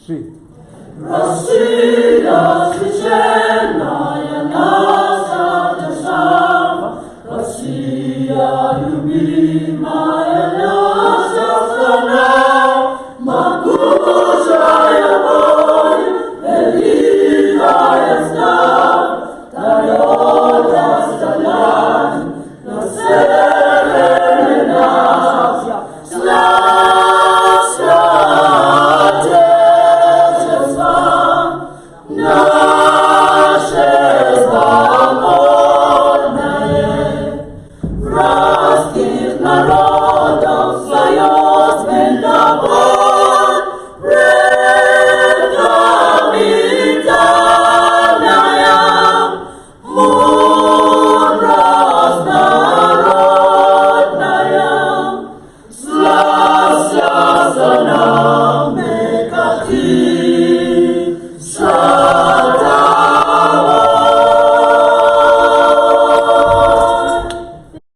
3. Россия, священная наша держава, Россия, любимая наша страна, могучая воля, великая слава, дает расстояние на севере наша, наше Отечество, наше свободное, братских народов союз мировой, предкомитальная мудрость народная, славься за нами, как и